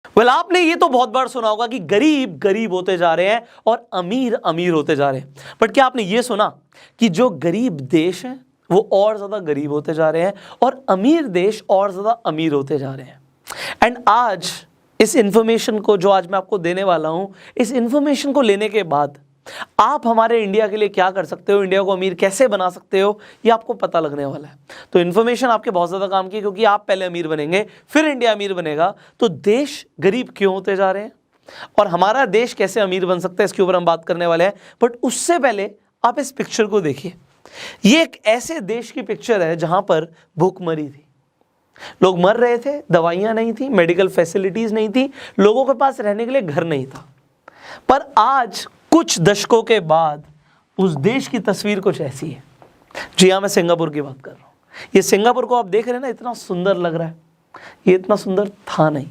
आपने ये तो बहुत बार सुना होगा कि गरीब गरीब होते जा रहे हैं और अमीर अमीर होते जा रहे हैं, बट क्या आपने ये सुना कि जो गरीब देश हैं वो और ज़्यादा गरीब होते जा रहे हैं और अमीर देश और ज़्यादा अमीर होते जा रहे हैं। एंड आज इस इंफॉर्मेशन को जो आज मैं आपको देने वाला हूं, इस इंफॉर्मेशन को लेने के बाद आप हमारे इंडिया के लिए क्या कर सकते हो, इंडिया को अमीर कैसे बना सकते हो, ये आपको पता लगने वाला है। तो इन्फॉर्मेशन आपके बहुत ज़्यादा काम की, क्योंकि आप पहले अमीर बनेंगे फिर इंडिया अमीर बनेगा। तो देश गरीब क्यों होते जा रहे हैं और हमारा देश कैसे अमीर बन सकता है, इसके ऊपर हम बात करने वाले हैं। बट उससे पहले आप इस पिक्चर को देखिए। ये एक ऐसे देश की पिक्चर है जहां पर भूखमरी थी, लोग मर रहे थे, दवाइयां नहीं थी, मेडिकल फैसिलिटीज नहीं थी, लोगों के पास रहने के लिए घर नहीं था। पर आज कुछ दशकों के बाद उस देश की तस्वीर कुछ ऐसी है। जी हाँ, मैं सिंगापुर की बात कर रहा हूँ। ये सिंगापुर को आप देख रहे हैं ना, इतना सुंदर लग रहा है, ये इतना सुंदर था नहीं।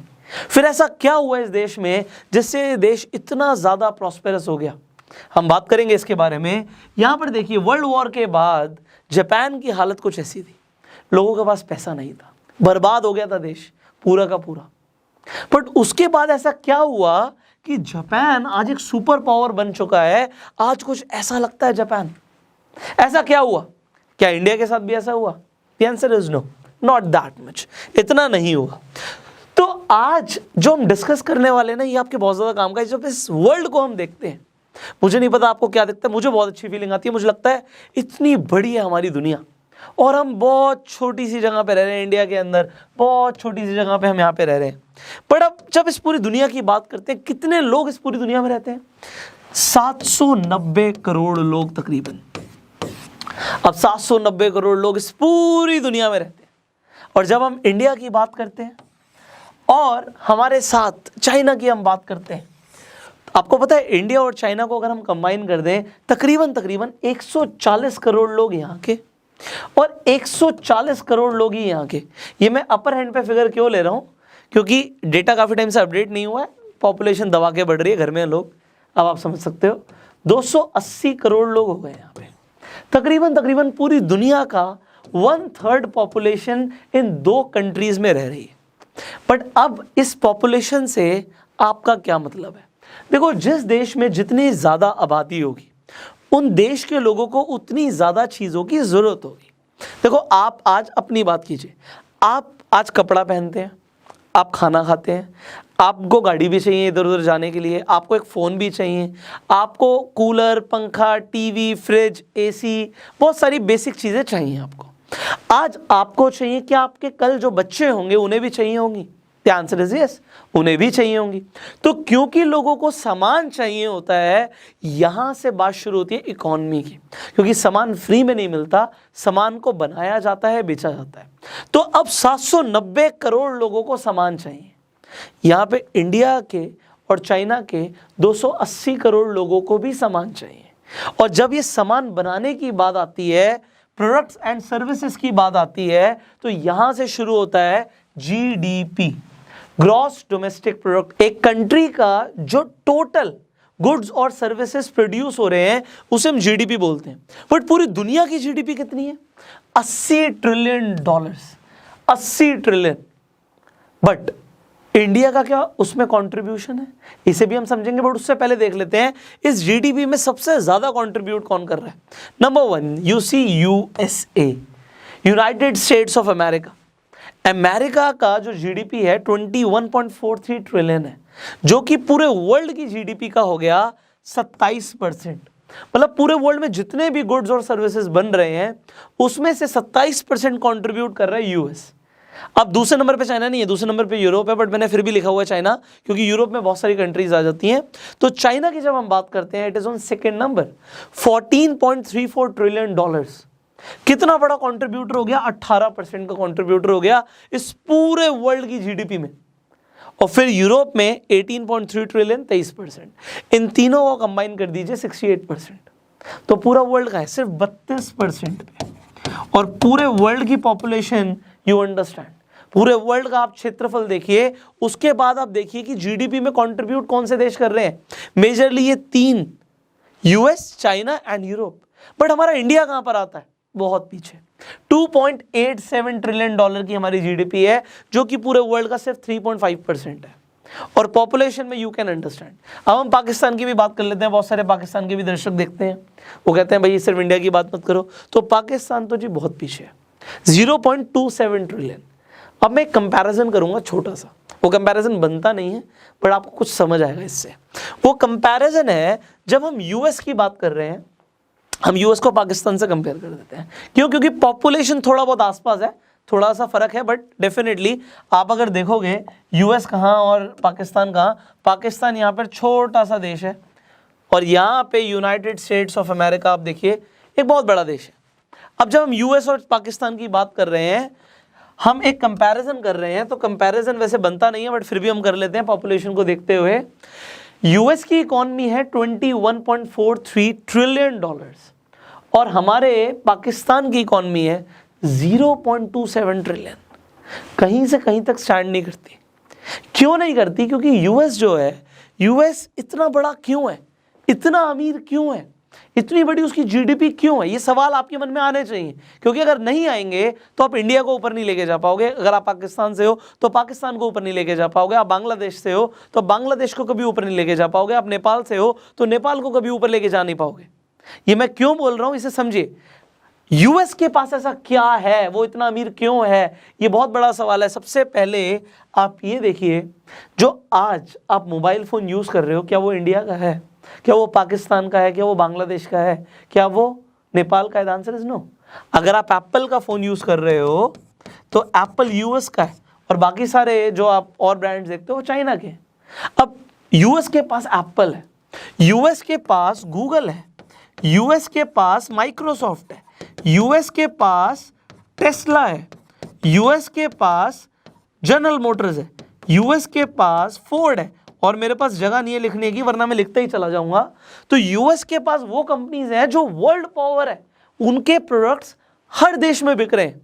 फिर ऐसा क्या हुआ इस देश में जिससे ये देश इतना ज़्यादा प्रॉस्पेरस हो गया, हम बात करेंगे इसके बारे में। यहाँ पर देखिए, वर्ल्ड वॉर के बाद जापान की हालत कुछ ऐसी थी, लोगों के पास पैसा नहीं था, बर्बाद हो गया था देश पूरा का पूरा। बट उसके बाद ऐसा क्या हुआ कि जापान आज एक सुपर पावर बन चुका है। आज कुछ ऐसा लगता है जापान, ऐसा क्या हुआ? क्या इंडिया के साथ भी ऐसा हुआ? The answer is no, not that much, इतना नहीं हुआ। तो आज जो हम डिस्कस करने वाले ना, ये आपके बहुत ज़्यादा काम का है। जब इस वर्ल्ड को हम देखते हैं, मुझे नहीं पता आपको क्या दिखता है, मुझे बहुत अच्छी फीलिंग आती है। मुझे लगता है इतनी बड़ी है हमारी दुनिया और हम बहुत छोटी सी जगह पे रह रहे हैं, इंडिया के अंदर बहुत छोटी सी जगह पे हम यहाँ पे रह रहे हैं। पर अब जब इस पूरी दुनिया की बात करते हैं, कितने लोग इस पूरी दुनिया में रहते हैं? 790 करोड़ लोग तकरीबन। अब 790 करोड़ लोग इस पूरी दुनिया में रहते हैं। और जब हम इंडिया की बात करते हैं और हमारे साथ चाइना की हम बात करते हैं, आपको पता है इंडिया और चाइना को अगर हम कंबाइन कर दें, तकरीबन 140 करोड़ लोग यहाँ के और 140 करोड़ लोग ही यहाँ के। ये मैं अपर हैंड पे फिगर क्यों ले रहा हूँ, क्योंकि डेटा काफ़ी टाइम से अपडेट नहीं हुआ है, पॉपुलेशन दबा के बढ़ रही है, घर में लोग, अब आप समझ सकते हो 280 करोड़ लोग हो गए यहाँ पे। तकरीबन पूरी दुनिया का 1/3 पॉपुलेशन इन 2 कंट्रीज में रह रही है। बट अब इस पॉपुलेशन से आपका क्या मतलब है? देखो, जिस देश में जितनी ज़्यादा आबादी होगी, उन देश के लोगों को उतनी ज़्यादा चीज़ों की ज़रूरत होगी। देखो, आप आज अपनी बात कीजिए, आप आज कपड़ा पहनते हैं, आप खाना खाते हैं, आपको गाड़ी भी चाहिए इधर उधर जाने के लिए, आपको एक फ़ोन भी चाहिए, आपको कूलर, पंखा, टीवी, फ्रिज, एसी, बहुत सारी बेसिक चीज़ें चाहिए आपको। आज आपको चाहिए कि आपके कल जो बच्चे होंगे उन्हें भी चाहिए होंगी। द आंसर इज यस, उन्हें भी चाहिए होंगी। तो क्योंकि लोगों को सामान चाहिए होता है, यहां से बात शुरू होती है इकोनॉमी की, क्योंकि सामान फ्री में नहीं मिलता, सामान को बनाया जाता है, बेचा जाता है। तो अब 790 करोड़ लोगों को सामान चाहिए। यहाँ पे इंडिया के और चाइना के 280 करोड़ लोगों को भी सामान चाहिए। और जब ये सामान बनाने की बात आती है, प्रोडक्ट्स एंड सर्विसेज की बात आती है, तो यहां से शुरू होता है जीडीपी, ग्रॉस डोमेस्टिक प्रोडक्ट। एक कंट्री का जो टोटल गुड्स और सर्विसेज प्रोड्यूस हो रहे हैं उसे हम जीडीपी बोलते हैं। बट पूरी दुनिया की जीडीपी कितनी है? 80 trillion dollars, 80 trillion. But India का क्या उसमें कंट्रीब्यूशन है, इसे भी हम समझेंगे। बट उससे पहले देख लेते हैं इस जीडीपी में सबसे ज्यादा कंट्रीब्यूट कौन कर रहा है। Number 1 you see USA, United States of America. America का जो जीडीपी है 21.43 ट्रिलियन है, जो कि पूरे वर्ल्ड की जीडीपी का हो गया 27%। मतलब पूरे वर्ल्ड में जितने भी गुड्स और सर्विसेज बन रहे हैं उसमें से 27% कंट्रीब्यूट कर रहा है यूएस। अब दूसरे नंबर पे चाइना नहीं है, दूसरे नंबर पे यूरोप है, बट मैंने फिर भी लिखा हुआ है चाइना, क्योंकि यूरोप में बहुत सारी कंट्रीज आ जाती हैं। तो चाइना की जब हम बात करते हैं, it is on second number, 14.34 trillion dollars. कितना बड़ा कंट्रीब्यूटर हो गया? 18% का कंट्रीब्यूटर हो गया इस पूरे वर्ल्ड की जीडीपी में। और फिर यूरोप में 18.3 ट्रिलियन, 23%। इन तीनों को कंबाइन कर दीजिए 68%। तो पूरा वर्ल्ड का है सिर्फ 32% पे। और पूरे वर्ल्ड की पॉपुलेशन, यू अंडरस्टैंड, पूरे वर्ल्ड का आप क्षेत्रफल देखिए, उसके बाद आप देखिए कि जीडीपी में कंट्रीब्यूट कौन से देश कर रहे हैं। मेजरली ये 3, US, China and Europe. But हमारा इंडिया कहां पर आता है? बहुत पीछे। 2.87 ट्रिलियन डॉलर की हमारी जीडीपी है, जो कि पूरे वर्ल्ड का सिर्फ 3.5% है। और पॉपुलेशन में यू कैन अंडरस्टैंड। अब हम पाकिस्तान की भी बात कर लेते हैं, बहुत सारे पाकिस्तान के भी दर्शक देखते हैं, वो कहते हैं भाई सिर्फ इंडिया की बात मत करो। तो पाकिस्तान तो जी बहुत पीछे है, 0.27 ट्रिलियन। अब मैं एक कंपैरिजन करूंगा छोटा सा, वो कंपैरिजन बनता नहीं है बट आपको कुछ समझ आएगा इससे। वो कंपैरिजन है जब हम यूएस की बात कर रहे हैं, हम यूएस को पाकिस्तान से कंपेयर कर देते हैं। क्यों? क्योंकि पॉपुलेशन थोड़ा बहुत आसपास है, थोड़ा सा फर्क है, बट डेफिनेटली आप अगर देखोगे यूएस कहाँ और पाकिस्तान कहाँ, पाकिस्तान यहाँ पर छोटा सा देश है और यहाँ पे यूनाइटेड स्टेट्स ऑफ अमेरिका आप देखिए एक बहुत बड़ा देश है। अब जब हम यूएस और पाकिस्तान की बात कर रहे हैं, हम एक कंपैरिजन कर रहे हैं, तो कंपैरिजन वैसे बनता नहीं है बट फिर भी हम कर लेते हैं पॉपुलेशन को देखते हुए। यूएस की इकॉनमी है $21.43 ट्रिलियन और हमारे पाकिस्तान की इकॉनमी है 0.27 ट्रिलियन। कहीं से कहीं तक स्टैंड नहीं करती। क्यों नहीं करती? क्योंकि यूएस जो है, यूएस इतना बड़ा क्यों है, इतना अमीर क्यों है, इतनी बड़ी उसकी जीडीपी क्यों है? ये सवाल आपके मन में आने चाहिए, क्योंकि अगर नहीं आएंगे तो आप इंडिया को ऊपर नहीं लेके जा पाओगे। अगर आप पाकिस्तान से हो तो पाकिस्तान को ऊपर नहीं लेके जा पाओगे, आप बांग्लादेश से हो तो बांग्लादेश को कभी ऊपर नहीं लेके जा पाओगे, आप नेपाल से हो तो नेपाल को कभी ऊपर लेके जा नहीं पाओगे। ये मैं क्यों बोल रहा हूं, इसे समझिए। यूएस के पास ऐसा क्या है, वो इतना अमीर क्यों है, ये बहुत बड़ा सवाल है। सबसे पहले आप ये देखिए, जो आज आप मोबाइल फोन यूज कर रहे हो, क्या वो इंडिया का है, क्या वो पाकिस्तान का है, क्या वो बांग्लादेश का है, क्या वो नेपाल का है? Answer is no. अगर आप एप्पल का फोन यूज कर रहे हो तो एप्पल यूएस का है और बाकी सारे जो आप और ब्रांड्स देखते हो वो चाइना के। अब यूएस के पास एप्पल है, यूएस के पास गूगल है, यूएस के पास माइक्रोसॉफ्ट है, यूएस के पास टेस्ला है, यूएस के पास जनरल मोटर्स है, यूएस के पास फोर्ड है, और मेरे पास जगह नहीं है लिखने की वरना मैं लिखते ही चला जाऊंगा। तो यूएस के पास वो कंपनीज हैं जो वर्ल्ड पावर है, उनके प्रोडक्ट्स हर देश में बिक रहे हैं,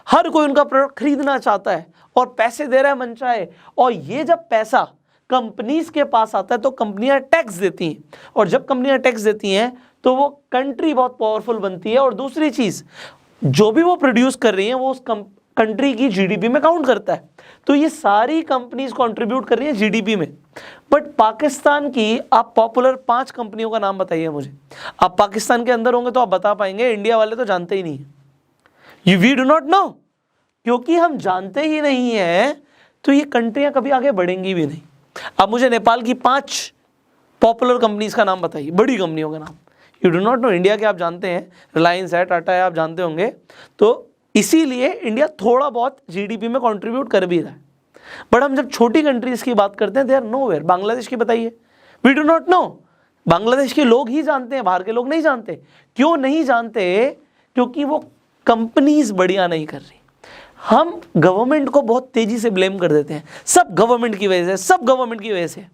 हर कोई उनका प्रोडक्ट खरीदना चाहता है और पैसे दे रहा है मनचाहे। और ये जब पैसा कंपनीज के पास आता है तो कंपनियां टैक्स देती हैं, और जब कंपनियां टैक्स देती हैं तो वो कंट्री बहुत पावरफुल बनती है। और दूसरी चीज, जो भी वो प्रोड्यूस कर रही है वो उस कंट्री की जीडीपी में काउंट करता है। तो ये सारी कंपनीज कंट्रीब्यूट कर रही है जीडीपी में। बट पाकिस्तान की आप पॉपुलर 5 कंपनियों का नाम बताइए मुझे। आप पाकिस्तान के अंदर होंगे तो आप बता पाएंगे, इंडिया वाले तो जानते ही नहीं है। वी डू नॉट नो, क्योंकि हम जानते ही नहीं है तो ये कंट्रियां कभी आगे बढ़ेंगी भी नहीं। अब मुझे नेपाल की 5 पॉपुलर कंपनीज का नाम बताइए, बड़ी कंपनियों का नाम। You do not no. India के आप जानते हैं, रिलायंस है, टाटा है, आप जानते होंगे। तो इसीलिए इंडिया थोड़ा बहुत जीडीपी में कंट्रीब्यूट कर भी रहा है। बट हम जब छोटी कंट्रीज की बात करते हैं, दे आर नोवेयर। बांग्लादेश की बताइए, we do not know. Bangladesh के लोग ही जानते हैं, बाहर के लोग नहीं जानते। क्यों नहीं जानते? क्योंकि वो कंपनीज बढ़िया नहीं कर रही। हम गवर्नमेंट को बहुत तेजी से ब्लेम कर देते हैं, सब गवर्नमेंट की वजह से, सब गवर्नमेंट की वजह से।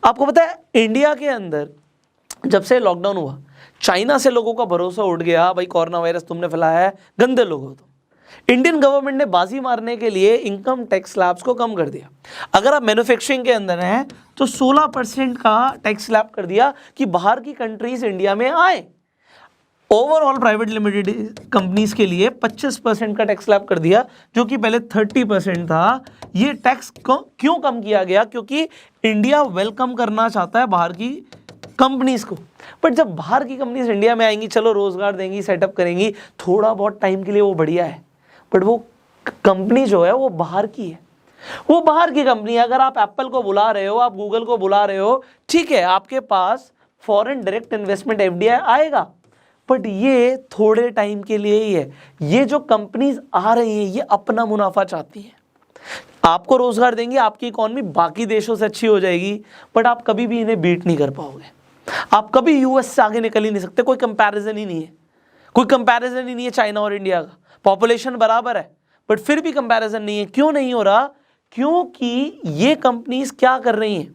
आपको पता है इंडिया के अंदर जब से लॉकडाउन हुआ, चाइना से लोगों का भरोसा उठ गया, भाई कोरोना वायरस तुमने फैलाया है, गंदे लोग हो तुम। इंडियन गवर्नमेंट ने बाजी मारने के लिए इनकम टैक्स स्लैब्स को कम कर दिया। अगर आप मैन्युफैक्चरिंग के अंदर हैं तो 16% का टैक्स स्लैब कर दिया कि बाहर की कंट्रीज इंडिया में आए। ओवरऑल प्राइवेट लिमिटेड कंपनीज के लिए 25% का टैक्स स्लैब कर दिया, जो कि पहले 30% था। ये टैक्स क्यों कम किया गया? क्योंकि इंडिया वेलकम करना चाहता है बाहर की कंपनीज को। बट जब बाहर की कंपनीज इंडिया में आएंगी, चलो रोजगार देंगी, सेटअप करेंगी, थोड़ा बहुत टाइम के लिए वो बढ़िया है, बट वो कंपनी जो है वो बाहर की है, वो बाहर की कंपनी है। अगर आप एप्पल को बुला रहे हो, आप गूगल को बुला रहे हो, ठीक है, आपके पास फॉरेन डायरेक्ट इन्वेस्टमेंट एफडीआई आएगा, बट ये थोड़े टाइम के लिए ही है। ये जो कंपनीज आ रही हैं ये अपना मुनाफा चाहती हैं, आपको रोजगार देंगे, आपकी इकॉनमी बाकी देशों से अच्छी हो जाएगी, बट आप कभी भी इन्हें बीट नहीं कर पाओगे। आप कभी यूएस से आगे निकल ही नहीं सकते, कोई कंपैरिजन ही नहीं है, कोई कंपैरिजन ही नहीं है चाइना और इंडिया का। पॉपुलेशन बराबर है बट फिर भी कंपैरिजन नहीं है। क्यों नहीं हो रहा? क्योंकि ये कंपनीज क्या कर रही हैं।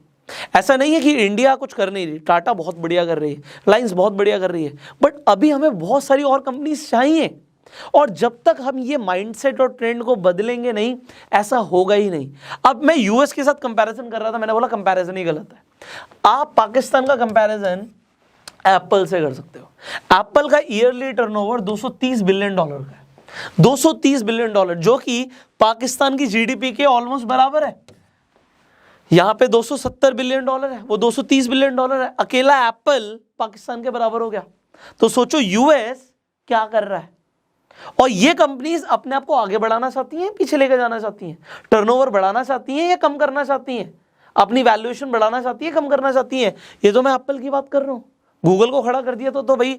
ऐसा नहीं है कि इंडिया कुछ कर नहीं रही, टाटा बहुत बढ़िया कर रही है, रिलायंस बहुत बढ़िया कर रही है, बट अभी हमें बहुत सारी और कंपनीज चाहिए। और जब तक हम ये माइंडसेट और ट्रेंड को बदलेंगे नहीं, ऐसा होगा ही नहीं। अब मैं यूएस के साथ कंपैरिजन कर रहा था, मैंने बोला कंपैरिजन ही गलत है। आप पाकिस्तान का कंपैरिजन एप्पल से कर सकते हो। एप्पल का ईयरली टर्नओवर $230 बिलियन का है, $230 बिलियन, जो कि पाकिस्तान की जीडीपी के ऑलमोस्ट बराबर है। यहाँ पे 270 बिलियन डॉलर है, वो 230 बिलियन डॉलर है। अकेला एप्पल पाकिस्तान के बराबर हो गया। तो सोचो यूएस क्या कर रहा है। और ये कंपनीज अपने आप को आगे बढ़ाना चाहती हैं, पीछे लेकर जाना चाहती हैं, टर्नओवर बढ़ाना चाहती हैं या कम करना चाहती हैं, अपनी वैल्यूएशन बढ़ाना चाहती है, कम करना चाहती है। ये तो मैं एप्पल की बात कर रहा हूँ। गूगल को खड़ा कर दिया तो भाई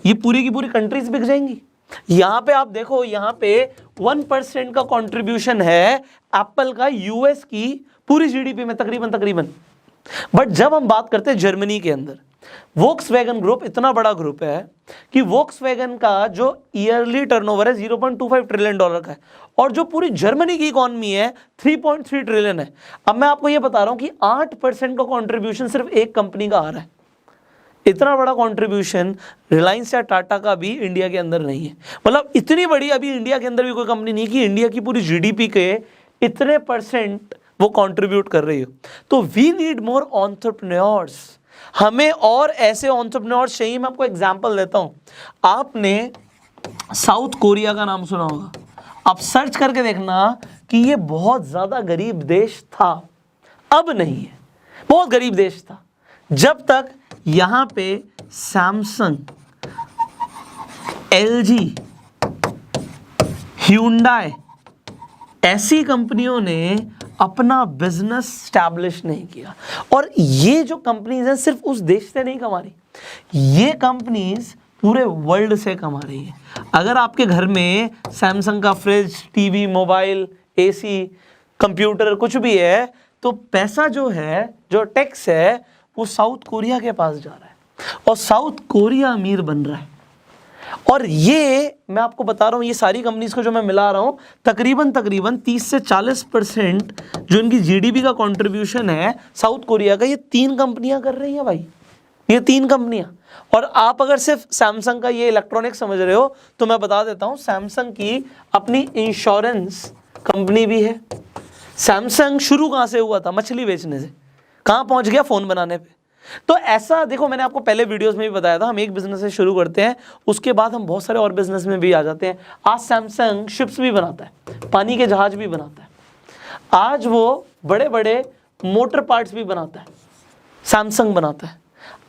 ये पूरी की पूरी कंट्रीज बिक जाएंगी। यहाँ पे आप देखो, यहाँ पे 1% का कंट्रीब्यूशन है एप्पल का यूएस की पूरी जीडीपी में तकरीबन। बट जब हम बात करते हैं जर्मनी के अंदर, वोक्सवैगन ग्रुप इतना बड़ा ग्रुप है कि वोक्सवैगन का जो ईयरली टर्नओवर है 0.25 ट्रिलियन डॉलर का है, और जो पूरी जर्मनी की इकॉनमी है 3.3 ट्रिलियन है। अब मैं आपको ये बता रहा हूं कि 8% का कंट्रीब्यूशन सिर्फ एक कंपनी का आ रहा है। इतना बड़ा कंट्रीब्यूशन रिलायंस या टाटा का भी इंडिया के अंदर नहीं है। मतलब इतनी बड़ी अभी इंडिया के अंदर भी कोई कंपनी नहीं कि इंडिया की पूरी जीडीपी के इतने % वो कंट्रीब्यूट कर रही हो। तो वी नीड मोर एंटरप्रेन्योर्स, हमें और ऐसे एंटरप्रेन्योर्स चाहिए। मैं आपको एग्जांपल देता हूं। आपने साउथ कोरिया का नाम सुना होगा, आप सर्च करके देखना कि ये बहुत ज्यादा गरीब देश था, अब नहीं है। बहुत गरीब देश था जब तक यहां पे सैमसंग, एलजी, ह्यूंडई ऐसी कंपनियों ने अपना बिजनेस स्टैब्लिश नहीं किया। और ये जो कंपनीज हैं सिर्फ उस देश से नहीं कमा रही, ये कंपनीज पूरे वर्ल्ड से कमा रही है। अगर आपके घर में सैमसंग का fridge, TV, mobile, AC, computer कुछ भी है, तो पैसा जो है, जो टैक्स है, वो साउथ कोरिया के पास जा रहा है और साउथ कोरिया अमीर बन रहा है। और ये मैं आपको बता रहा हूं, ये सारी कंपनीज को जो मैं मिला रहा हूं, तकरीबन 30 से 40% जो इनकी जीडीपी का कंट्रीब्यूशन है साउथ कोरिया का, ये 3 कंपनियां कर रही हैं भाई, ये 3 कंपनियां। और आप अगर सिर्फ सैमसंग का ये इलेक्ट्रॉनिक समझ रहे हो तो मैं बता देता हूं, सैमसंग की अपनी इंश्योरेंस कंपनी भी है। सैमसंग शुरू कहां से हुआ था? मछली बेचने से। कहां पहुंच गया? फोन बनाने पे। तो ऐसा देखो, मैंने आपको पहले वीडियोस में भी बताया था, हम एक बिजनेस से शुरू करते हैं, उसके बाद हम बहुत सारे और बिजनेस में भी आ जाते हैं। आज सैमसंग शिप्स भी बनाता है, पानी के जहाज भी बनाता है, आज वो बड़े बड़े मोटर पार्ट्स भी बनाता है, सैमसंग बनाता है।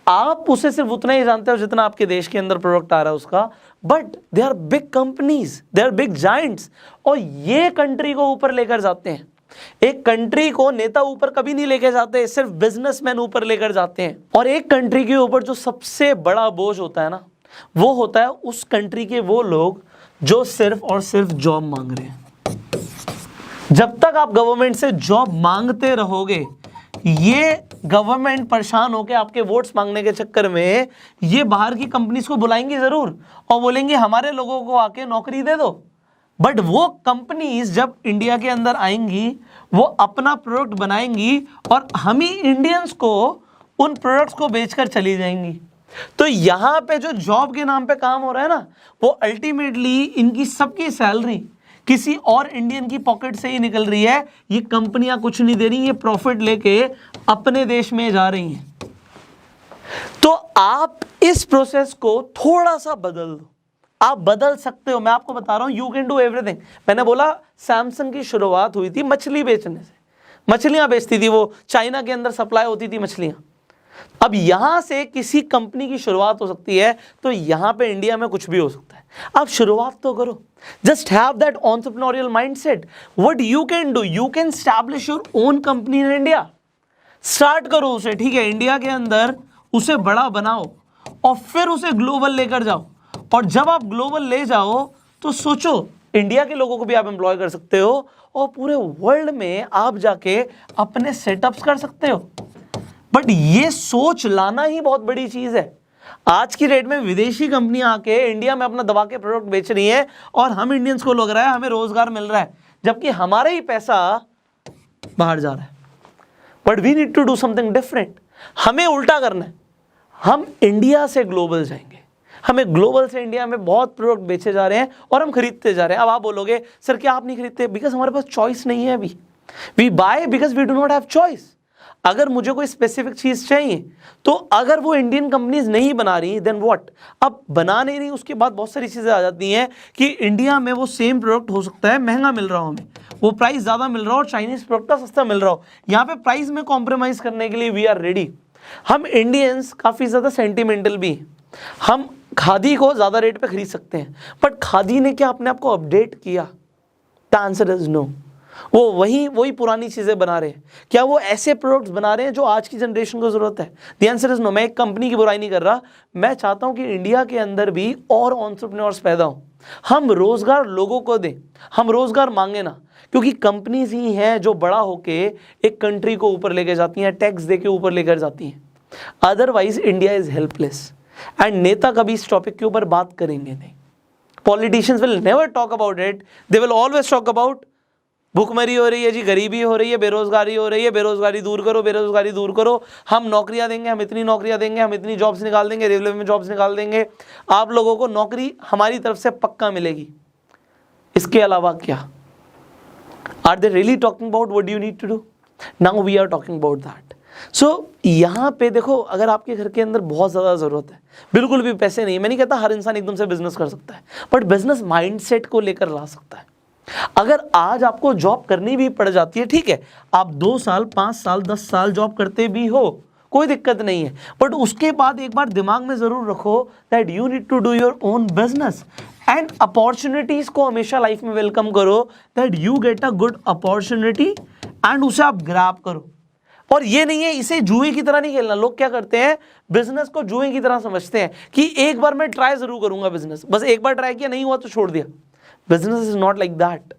आप उसे सिर्फ उतना ही जानते हो जितना आपके देश के अंदर प्रोडक्ट आ रहा है उसका, but they are big companies, they are big giants, और ये कंट्री को ऊपर लेकर जाते हैं। एक कंट्री को नेता ऊपर कभी नहीं लेके जाते, सिर्फ बिजनेसमैन ऊपर लेकर जाते हैं। और एक कंट्री के ऊपर जो सबसे बड़ा बोझ होता है ना, वो होता है उस कंट्री के वो लोग जो सिर्फ और सिर्फ जॉब मांग रहे हैं। जब तक आप गवर्नमेंट से जॉब मांगते रहोगे, ये गवर्नमेंट परेशान होकर आपके वोट्स मांगने के चक्कर में ये बाहर की कंपनीज को बुलाएंगी जरूर और बोलेंगे हमारे लोगों को आके नौकरी दे दो। बट वो कंपनीज जब इंडिया के अंदर आएंगी, वो अपना प्रोडक्ट बनाएंगी और हम ही इंडियंस को उन प्रोडक्ट्स को बेचकर चली जाएंगी। तो यहाँ पे जो जॉब के नाम पे काम हो रहा है ना, वो अल्टीमेटली इनकी सबकी सैलरी किसी और इंडियन की पॉकेट से ही निकल रही है। ये कंपनियां कुछ नहीं दे रही, ये प्रॉफिट लेके अपने देश में जा रही हैं। तो आप इस प्रोसेस को थोड़ा सा बदल दो, आप बदल सकते हो। मैं आपको बता रहा हूं, यू कैन डू एवरीथिंग। मैंने बोला सैमसंग की शुरुआत हुई थी मछली बेचने से, मछलियां बेचती थी वो, चाइना के अंदर सप्लाई होती थी मछलियां। अब यहां से किसी कंपनी की शुरुआत हो सकती है, तो यहां पे इंडिया में कुछ भी हो सकता है। आप शुरुआत तो करो, just have that entrepreneurial mindset. What you can do, you can establish your own company in India. Start करो उसे, ठीक है, इंडिया के अंदर उसे बड़ा बनाओ और फिर उसे ग्लोबल लेकर जाओ। और जब आप ग्लोबल ले जाओ तो सोचो, इंडिया के लोगों को भी आप एम्प्लॉय कर सकते हो और पूरे वर्ल्ड में आप जाके अपने सेटअप्स कर सकते हो। बट ये सोच लाना ही बहुत बड़ी चीज है। आज की डेट में विदेशी कंपनियां आके इंडिया में अपना दबा के प्रोडक्ट बेच रही हैं और हम इंडियंस को लग रहा है हमें रोजगार मिल रहा है, जबकि हमारा ही पैसा बाहर जा रहा है। But we need to do something different. हमें उल्टा करना है, हम इंडिया से ग्लोबल जाएंगे। हमें ग्लोबल से इंडिया में बहुत प्रोडक्ट बेचे जा रहे हैं और हम खरीदते जा रहे हैं। अब आप बोलोगे सर क्या आप नहीं खरीदते? बिकॉज हमारे पास चॉइस नहीं है अभी। We buy because we do not have choice. अगर मुझे कोई स्पेसिफिक चीज़ चाहिए तो अगर वो इंडियन कंपनीज नहीं बना रही देन व्हाट, अब बना नहीं रही उसके बाद बहुत सारी चीज़ें आ जाती हैं कि इंडिया में वो सेम प्रोडक्ट हो सकता है महंगा मिल रहा हो, हमें वो प्राइस ज़्यादा मिल रहा हो और चाइनीज़ प्रोडक्ट का सस्ता मिल रहा हो। यहाँ पे प्राइस में कॉम्प्रोमाइज़ करने के लिए वी आर रेडी। हम इंडियंस काफ़ी ज़्यादा सेंटिमेंटल भी हैं, हम खादी को ज़्यादा रेट पे खरीद सकते हैं, बट खादी ने क्या अपने आप को अपडेट किया? The answer is no. वो वही पुरानी चीज़ें बना रहे हैं। क्या वो ऐसे प्रोडक्ट्स बना रहे हैं जो आज की जनरेशन को ज़रूरत है? The answer is no. मैं एक कंपनी की बुराई नहीं कर रहा, मैं चाहता हूं कि इंडिया के अंदर भी और एंटरप्रेन्योर्स पैदा हों, हम रोज़गार लोगों को दें, हम रोज़गार मांगे ना, क्योंकि कंपनीज ही हैं जो बड़ा होके एक कंट्री को ऊपर लेकर जाती हैं, टैक्स दे के ऊपर लेकर जाती हैं। Otherwise India is helpless. And नेता कभी इस टॉपिक के ऊपर बात करेंगे नहीं। Politicians will never talk about it, they will always talk about भूखमरी हो रही है जी, गरीबी हो रही है, बेरोजगारी हो रही है, बेरोजगारी दूर करो, बेरोजगारी दूर करो, हम नौकरियां देंगे, हम इतनी नौकरियां देंगे, हम इतनी जॉब्स निकाल देंगे, रेलवे में जॉब्स निकाल देंगे, आप लोगों को नौकरी हमारी तरफ से पक्का मिलेगी। इसके अलावा क्या? Are they really talking about what you need to do? Now we are talking about that. So यहाँ पे देखो, अगर आपके घर के अंदर बहुत ज़्यादा ज़रूरत है, बिल्कुल भी पैसे नहीं, मैं नहीं कहता हर इंसान एकदम से बिजनेस कर सकता है, बट बिजनेस माइंडसेट को लेकर ला सकता है। अगर आज आपको जॉब करनी भी पड़ जाती है, ठीक है, आप 2 साल 5 साल 10 साल जॉब करते भी हो, कोई दिक्कत नहीं है, बट उसके बाद एक बार दिमाग में ज़रूर रखो that you need to do your own business and opportunities को हमेशा लाइफ में वेलकम करो, that you get a good opportunity and उसे आप ग्रैब करो। और ये नहीं है इसे जुए की तरह नहीं खेलना। लोग क्या करते हैं, बिजनेस को जुए की तरह समझते हैं कि एक बार मैं ट्राई जरूर करूंगा बिजनेस, बस एक बार ट्राई किया, नहीं हुआ तो छोड़ दिया। Business is not like that.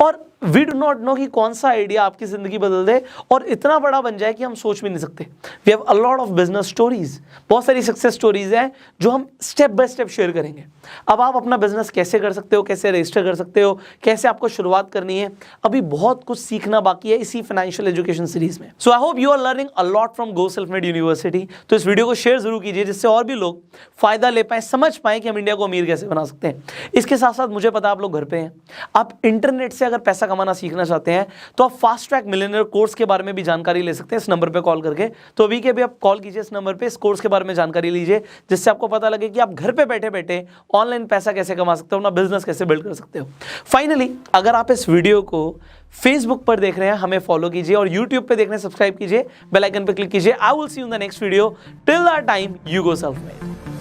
और वी डू नॉट नो कि कौन सा आइडिया आपकी जिंदगी बदल दे और इतना बड़ा बन जाए कि हम सोच भी नहीं सकते। We have a lot of business stories, बहुत सारी सक्सेस स्टोरीज हैं जो हम स्टेप बाय स्टेप शेयर करेंगे। अब आप अपना बिजनेस कैसे कर सकते हो, कैसे रजिस्टर कर सकते हो, कैसे आपको शुरुआत करनी है, अभी बहुत कुछ सीखना बाकी है इसी फाइनेंशियल एजुकेशन सीरीज में। So I hope you are learning a lot from Go Self Made University. तो इस वीडियो को शेयर जरूर कीजिए जिससे और भी लोग फायदा ले पाए, समझ पाए कि हम इंडिया को अमीर कैसे बना सकते हैं। इसके साथ साथ मुझे पता आप लोग घर पे हैं, आप इंटरनेट से अगर पैसा कमाना सीखना चाहते हैं तो आप फास्ट ट्रैक मिलियनेयर कोर्स के बारे में भी जानकारी ले सकते हैं इस नंबर पे कॉल करके। तो अभी के अभी आप कॉल कीजिए इस नंबर पे, इस कोर्स के बारे में जानकारी लीजिए जिससे आपको पता लगे कि आप घर पे बैठे बैठे ऑनलाइन पैसा कैसे कमा सकते हो, अपना बिजनेस कैसे बिल्ड कर सकते हो। फाइनली, अगर आप इस वीडियो को फेसबुक पर देख रहे हैं, हमें फॉलो कीजिए, और यूट्यूब पे देख रहे हैं, सब्सक्राइब कीजिए, बेल आइकन पे क्लिक कीजिए। I will see you in the next video. Till that time, you go Self made.